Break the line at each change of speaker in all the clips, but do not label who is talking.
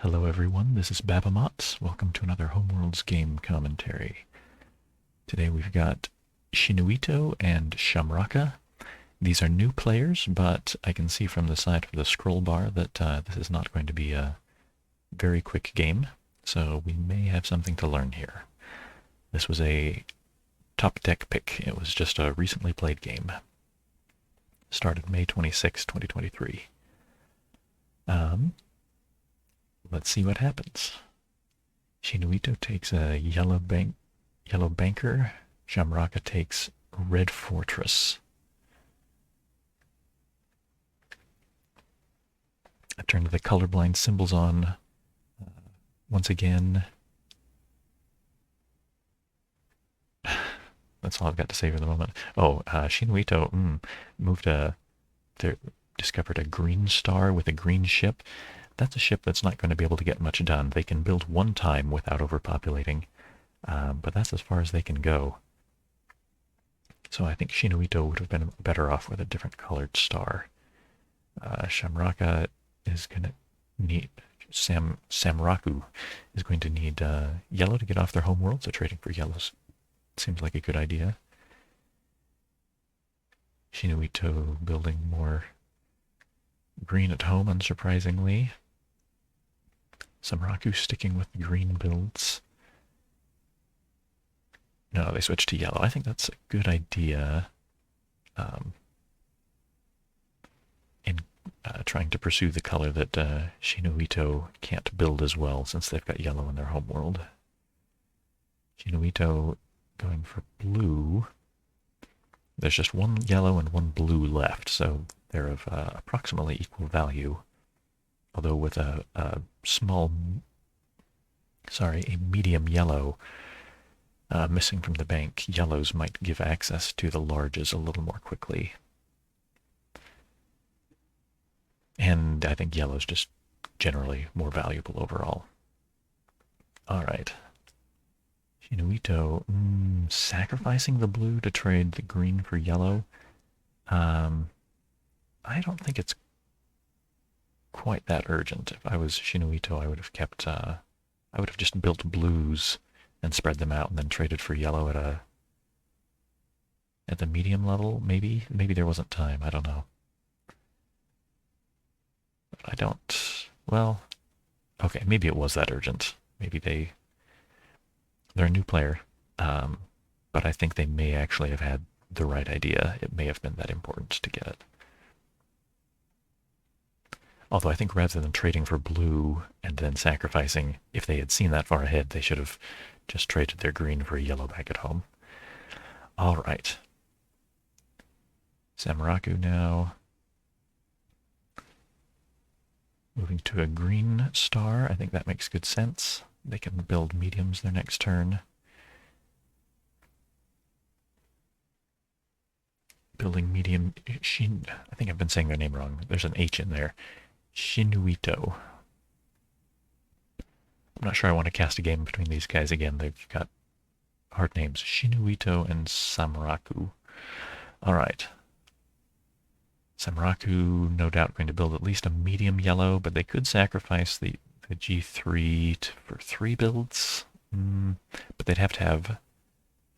Hello everyone, this is Babamots. Welcome to another Homeworlds game commentary. Today we've got Shinuito and Samraku. These are new players, but I can see from the side of the scroll bar that this is not going to be a very quick game, so we may have something to learn here. This was a top deck pick. It was just a recently played game. Started May 26, 2023. Let's see what happens. Shinuito takes a yellow banker. Samraku takes red fortress. I turn the colorblind symbols on once again. That's all I've got to say for the moment. Oh, Shinuito discovered a green star with a green ship. That's a ship that's not going to be able to get much done. They can build one time without overpopulating, but that's as far as they can go. So I think Shinuito would have been better off with a different colored star. Samraku is going to need... Samraku is going to need yellow to get off their homeworld, so trading for yellows seems like a good idea. Shinuito building more green at home, unsurprisingly. Samraku sticking with green builds. No, they switched to yellow. I think that's a good idea in trying to pursue the color that Shinuito can't build as well since they've got yellow in their homeworld. Shinuito going for blue. There's just one yellow and one blue left, so they're of approximately equal value. Although with a medium yellow missing from the bank, yellows might give access to the larges a little more quickly. And I think yellow's just generally more valuable overall. All right. Shinuito sacrificing the blue to trade the green for yellow. I don't think it's quite that urgent. If I was Shinuito, I would have kept, I would have just built blues and spread them out and then traded for yellow at the medium level, maybe? Maybe there wasn't time, I don't know. But I don't, well, okay, maybe it was that urgent. Maybe they're a new player, but I think they may actually have had the right idea. It may have been that important to get it. Although I think rather than trading for blue and then sacrificing, if they had seen that far ahead, they should have just traded their green for a yellow back at home. All right. Samraku now. Moving to a green star. I think that makes good sense. They can build mediums their next turn. Building medium... I think I've been saying their name wrong. There's an H in there. Shinuito. I'm not sure I want to cast a game between these guys again. They've got hard names. Shinuito and Samraku. All right. Samraku, no doubt, going to build at least a medium yellow, but they could sacrifice the G3 for 3 builds. But they'd have to have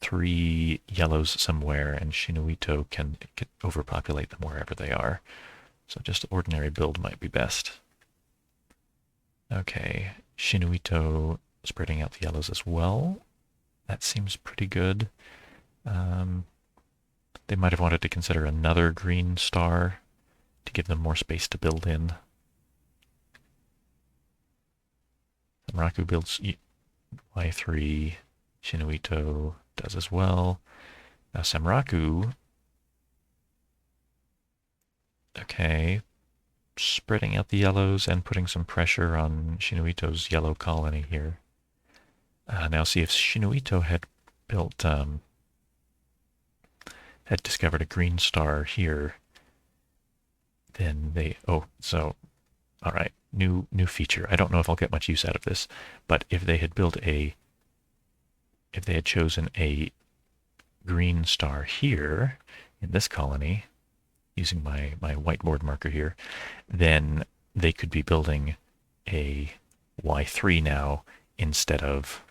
3 yellows somewhere, and Shinuito can overpopulate them wherever they are. So just ordinary build might be best. Okay, Shinuito spreading out the yellows as well. That seems pretty good. They might have wanted to consider another green star to give them more space to build in. Samraku builds Y3. Shinuito does as well. Now Samraku, okay, spreading out the yellows and putting some pressure on Shinuito's yellow colony here. Now see if Shinuito had built, had discovered a green star here, then they, all right, new feature. I don't know if I'll get much use out of this, but if they had chosen a green star here in this colony, using my whiteboard marker here, then they could be building a y3 now instead of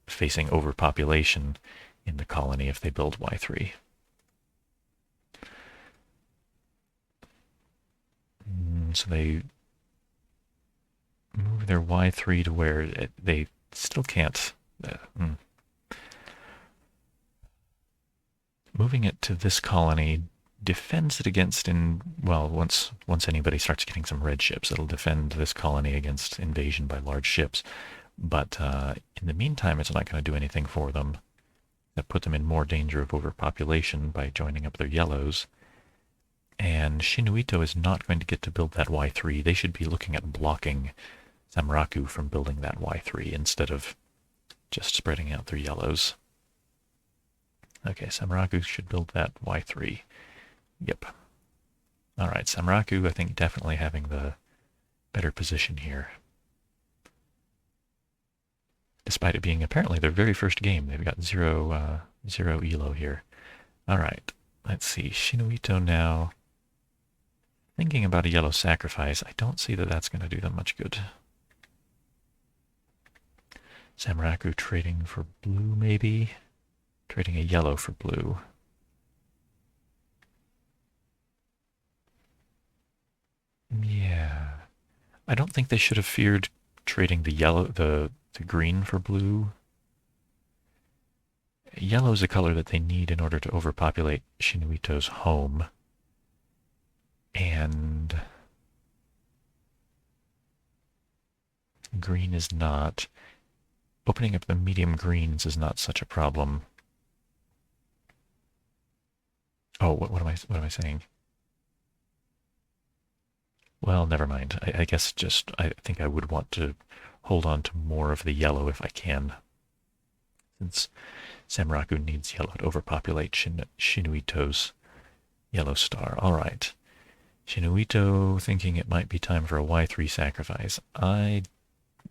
facing overpopulation in the colony if they build y3. So they move their y3 to where they still can't. Moving it to this colony defends it against once anybody starts getting some red ships, it'll defend this colony against invasion by large ships. But in the meantime, it's not going to do anything for them. That put them in more danger of overpopulation by joining up their yellows. And Shinuito is not going to get to build that y3. They should be looking at blocking Samraku from building that y3 instead of just spreading out their yellows. Okay, Samraku should build that y3. Yep. All right, Samraku, I think, definitely having the better position here. Despite it being apparently their very first game, they've got zero elo here. All right, let's see. Shinuito now. Thinking about a yellow sacrifice, I don't see that that's going to do them much good. Samraku trading for blue, maybe? Trading a yellow for blue. Yeah. I don't think they should have feared trading the green for blue. Yellow is a color that they need in order to overpopulate Shinuito's home. And green is not. Opening up the medium greens is not such a problem. Oh, what am I saying? Well, never mind. I guess I think I would want to hold on to more of the yellow if I can. Since Samraku needs yellow to overpopulate Shinuito's yellow star. All right. Shinuito thinking it might be time for a y3 sacrifice.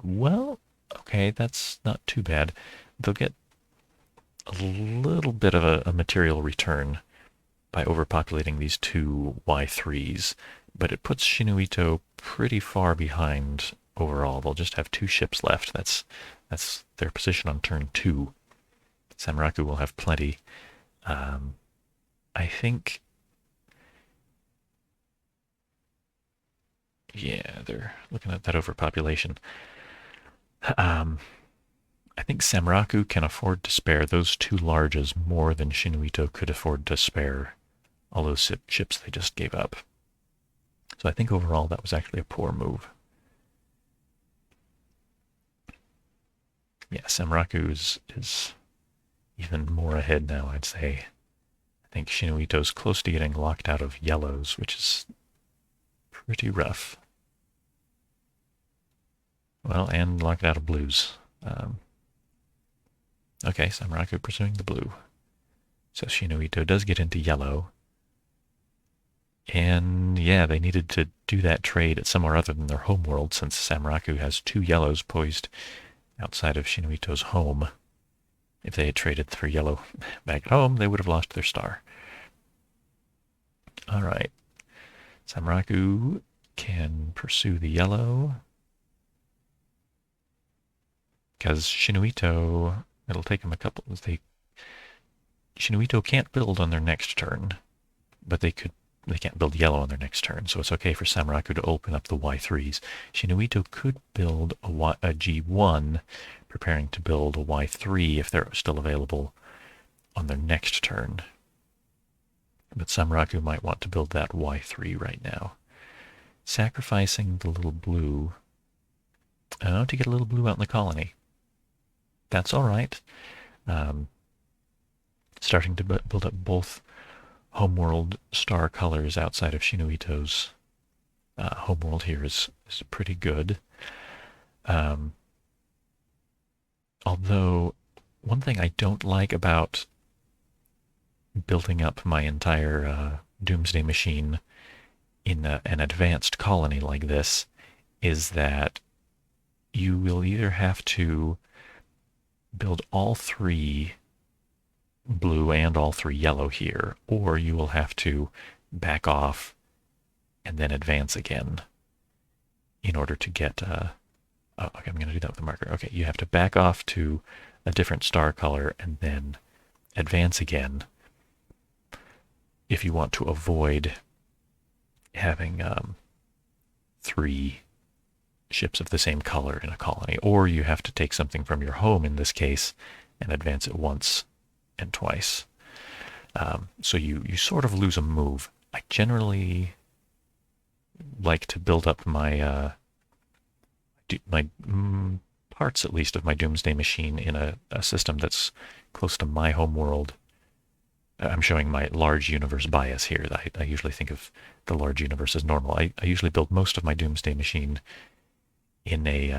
Well, okay, that's not too bad. They'll get a little bit of a material return by overpopulating these two y3s, but it puts Shinuito pretty far behind overall. They'll just have 2 ships left. That's their position on turn 2. Samraku will have plenty. I think, yeah, they're looking at that overpopulation. I think Samraku can afford to spare those 2 larges more than Shinuito could afford to spare all those ships they just gave up. So I think overall that was actually a poor move. Yeah, Samraku is even more ahead now, I'd say. I think Shinuito's close to getting locked out of yellows, which is pretty rough. Well, and locked out of blues. Okay, Samraku pursuing the blue. So Shinuito does get into yellow. And yeah, they needed to do that trade at somewhere other than their homeworld, since Samraku has 2 yellows poised outside of Shinuito's home. If they had traded for yellow back at home, they would have lost their star. All right. Samraku can pursue the yellow. Because Shinuito, it'll take them a couple. Shinuito can't build on their next turn, but they can't build yellow on their next turn, so it's okay for Samraku to open up the y3s. Shinuito could build a g1, preparing to build a y3 if they're still available on their next turn. But Samraku might want to build that y3 right now. Sacrificing the little blue to get a little blue out in the colony. That's all right. Starting to build up both homeworld star colors outside of Shinuito's homeworld here is pretty good. Although, one thing I don't like about building up my entire Doomsday Machine in an advanced colony like this is that you will either have to build all 3 blue and all 3 yellow here, or you will have to back off and then advance again in order to get... oh, okay, I'm going to do that with a marker. Okay, you have to back off to a different star color and then advance again if you want to avoid having 3 ships of the same color in a colony, or you have to take something from your home in this case and advance it once and twice. So you sort of lose a move. I generally like to build up my parts, at least, of my Doomsday Machine in a system that's close to my home world. I'm showing my large universe bias here. I usually think of the large universe as normal. I usually build most of my Doomsday Machine in a...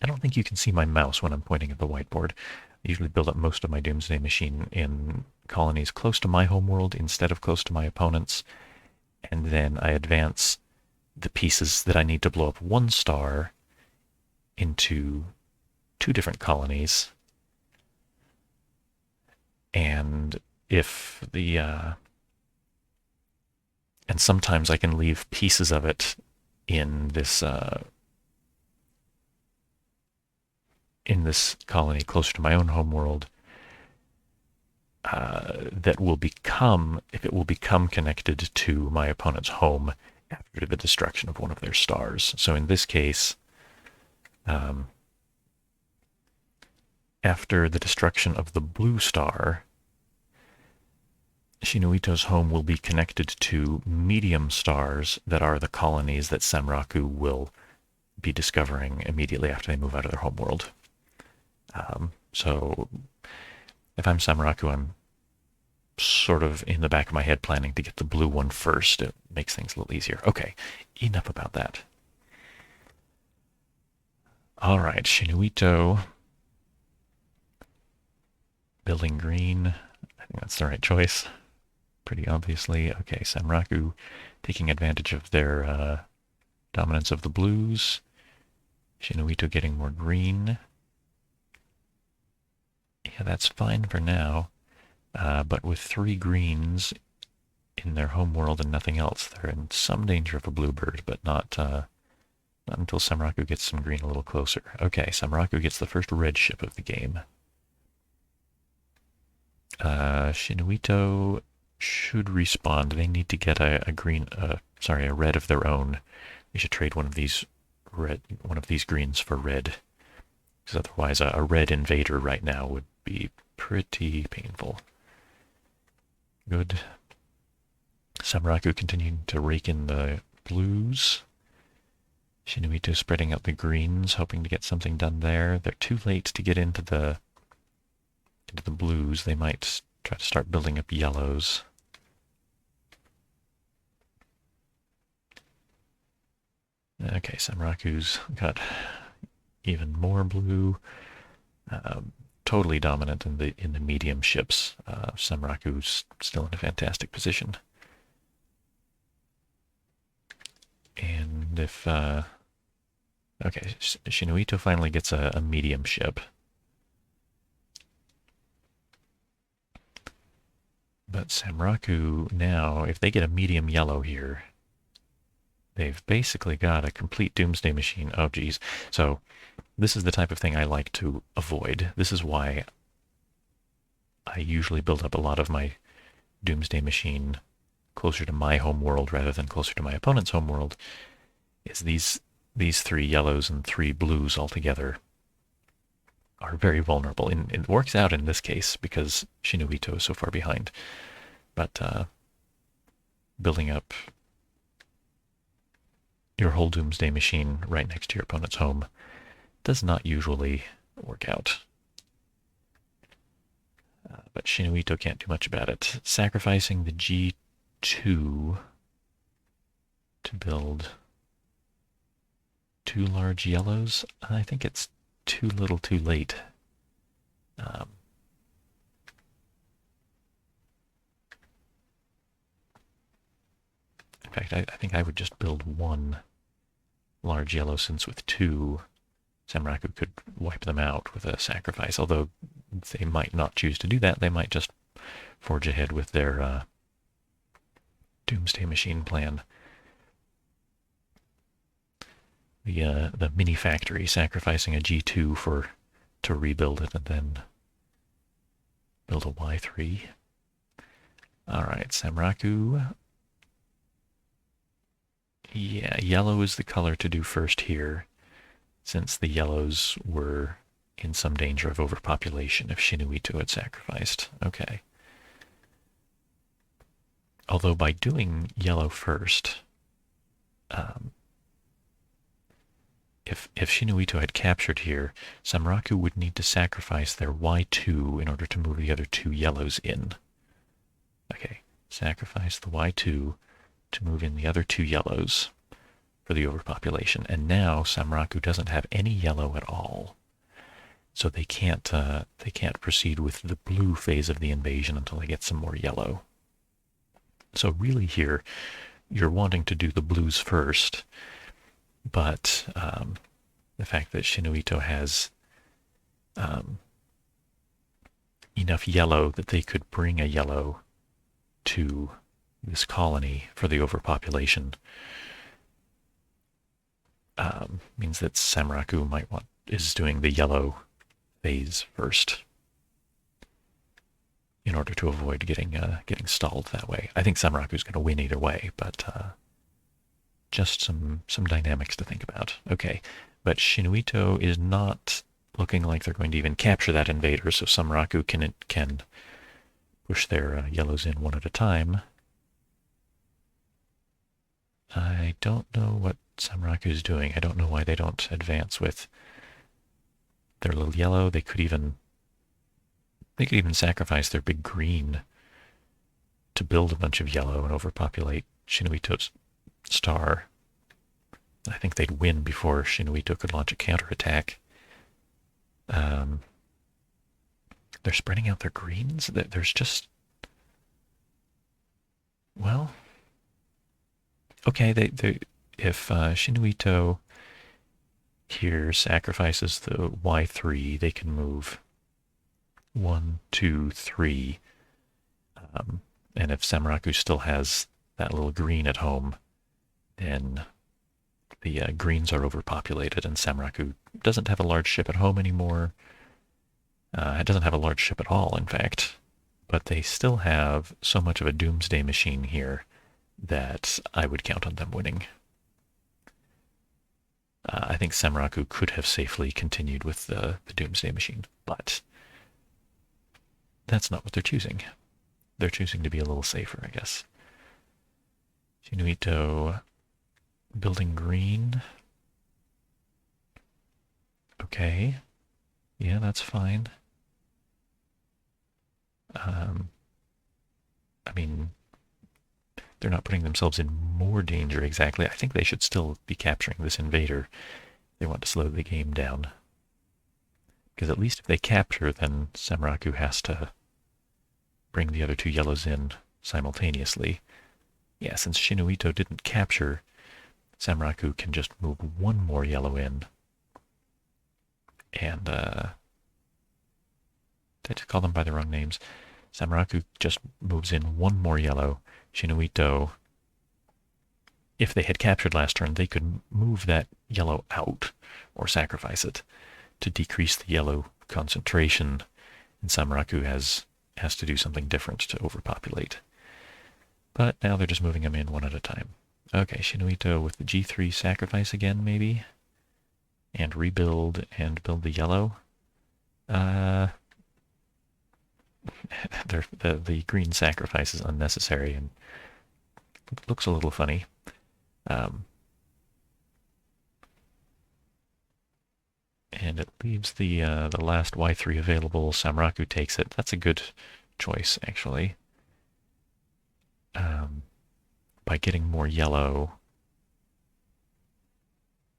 I don't think you can see my mouse when I'm pointing at the whiteboard. I usually build up most of my Doomsday Machine in colonies close to my homeworld instead of close to my opponent's, and then I advance the pieces that I need to blow up 1 star into 2 different colonies. And if the... and sometimes I can leave pieces of it in this colony closer to my own homeworld that will become, if it will become connected to my opponent's home after the destruction of one of their stars. So in this case, after the destruction of the blue star, Shinuito's home will be connected to medium stars that are the colonies that Samraku will be discovering immediately after they move out of their homeworld. So if I'm Samraku, I'm sort of in the back of my head planning to get the blue one first. It makes things a little easier. Okay, enough about that. All right, Shinuito building green. I think that's the right choice. Pretty obviously. Okay, Samraku taking advantage of their dominance of the blues. Shinuito getting more green. Yeah, that's fine for now. But with 3 greens in their homeworld and nothing else, they're in some danger of a bluebird, but not until Samraku gets some green a little closer. Okay, Samraku gets the first red ship of the game. Shinuito should respond. They need to get a red of their own. They should trade one of these greens for red, because otherwise a red invader right now would be pretty painful. Good. Samraku continuing to rake in the blues. Shinuito spreading out the greens, hoping to get something done there. They're too late to get into the blues. They might try to start building up yellows. Okay, Samraku's got even more blue. Totally dominant in the medium ships. Samraku's still in a fantastic position. And if okay, Shinuito finally gets a medium ship. But Samraku now, if they get a medium yellow here, they've basically got a complete Doomsday Machine. Oh, geez. So this is the type of thing I like to avoid. This is why I usually build up a lot of my Doomsday Machine closer to my home world rather than closer to my opponent's home world, is these 3 yellows and 3 blues altogether are very vulnerable. And it works out in this case because Shinuito is so far behind. But building up your whole Doomsday Machine right next to your opponent's home does not usually work out. But Shinuito can't do much about it. Sacrificing the G2 to build 2 large yellows. I think it's too little too late. In fact, I think I would just build 1 large yellow, since with 2, Samraku could wipe them out with a sacrifice, although they might not choose to do that. They might just forge ahead with their Doomsday Machine plan. the mini factory, sacrificing a G2 to rebuild it and then build a Y3. All right, Samraku. Yeah, yellow is the color to do first here, since the yellows were in some danger of overpopulation if Shinuito had sacrificed. Okay. Although by doing yellow first, if Shinuito had captured here, Samraku would need to sacrifice their Y2 in order to move the other two yellows in. Okay, sacrifice the Y2 to move in the other two yellows for the overpopulation. And now Samraku doesn't have any yellow at all. So they can't proceed with the blue phase of the invasion until they get some more yellow. So really here, you're wanting to do the blues first, but the fact that Shinuito has enough yellow that they could bring a yellow to this colony for the overpopulation means that Samraku is doing the yellow phase first in order to avoid getting stalled that way. I think Samraku's going to win either way, but just some dynamics to think about. Okay, but Shinuito is not looking like they're going to even capture that invader, so Samraku can push their yellows in one at a time. I don't know what Samraku is doing. I don't know why they don't advance with their little yellow. They could even sacrifice their big green to build a bunch of yellow and overpopulate Shinuito's star. I think they'd win before Shinuito could launch a counterattack. They're spreading out their greens. There's just... Well... Okay, if Shinuito here sacrifices the Y3, they can move 1, 2, 3. And if Samraku still has that little green at home, then the greens are overpopulated, and Samraku doesn't have a large ship at home anymore. It doesn't have a large ship at all, in fact. But they still have so much of a doomsday machine here that I would count on them winning. I think Samraku could have safely continued with the doomsday machine, but that's not what they're choosing. They're choosing to be a little safer, I guess. Shinuito building green. Okay. Yeah, that's fine. I mean, they're not putting themselves in more danger exactly. I think they should still be capturing this invader. They want to slow the game down. Because at least if they capture, then Samraku has to bring the other two yellows in simultaneously. Yeah, since Shinuito didn't capture, Samraku can just move one more yellow in. And, did I just call them by the wrong names? Samraku just moves in one more yellow. Shinuito, if they had captured last turn, they could move that yellow out or sacrifice it to decrease the yellow concentration, and Samraku has to do something different to overpopulate. But now they're just moving them in one at a time. Okay, Shinuito with the G3 sacrifice again, maybe, and rebuild and build the yellow. The green sacrifice is unnecessary and looks a little funny. And it leaves the last Y3 available. Samraku takes it. That's a good choice, actually. By getting more yellow,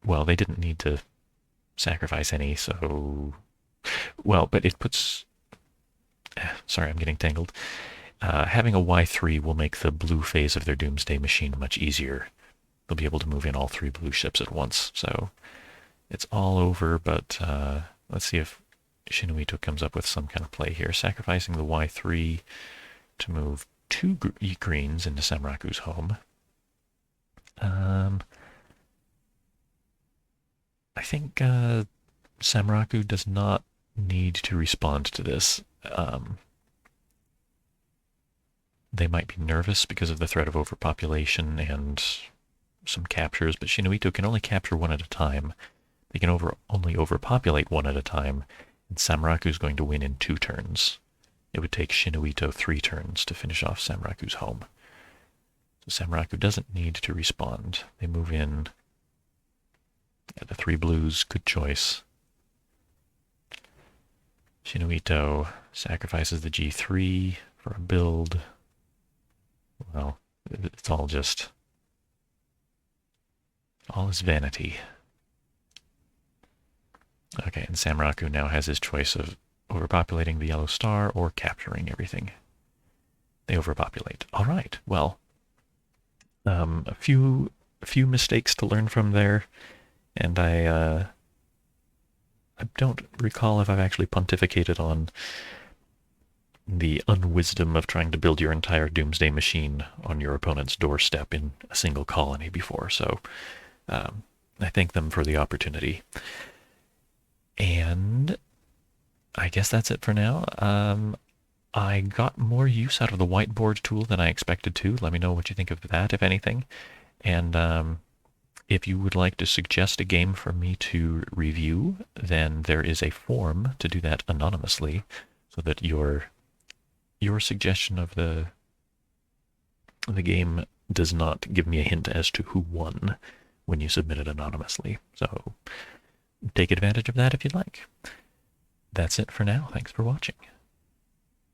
well, they didn't need to sacrifice any, so... Well, but it puts... Sorry, I'm getting tangled. Having a Y3 will make the blue phase of their doomsday machine much easier. They'll be able to move in all three blue ships at once, so it's all over, but let's see if Shinuito comes up with some kind of play here. Sacrificing the Y3 to move two greens into Samraku's home. I think Samraku does not need to respond to this. They might be nervous because of the threat of overpopulation and some captures, but Shinuito can only capture one at a time. They can only overpopulate one at a time, and Samraku's going to win in 2 turns. It would take Shinuito 3 turns to finish off Samraku's home. So Samraku doesn't need to respond. They move in. Yeah, the 3 blues, good choice. Shinuito sacrifices the G3 for a build. Well, it's all just... all is vanity. Okay, and Samraku now has his choice of overpopulating the yellow star or capturing everything. They overpopulate. All right, well, a few mistakes to learn from there, and I don't recall if I've actually pontificated on the unwisdom of trying to build your entire doomsday machine on your opponent's doorstep in a single colony before, so I thank them for the opportunity. And I guess that's it for now. I got more use out of the whiteboard tool than I expected to. Let me know what you think of that, if anything. And if you would like to suggest a game for me to review, then there is a form to do that anonymously, so that your suggestion of the game does not give me a hint as to who won when you submit it anonymously. So take advantage of that if you'd like. That's it for now. Thanks for watching.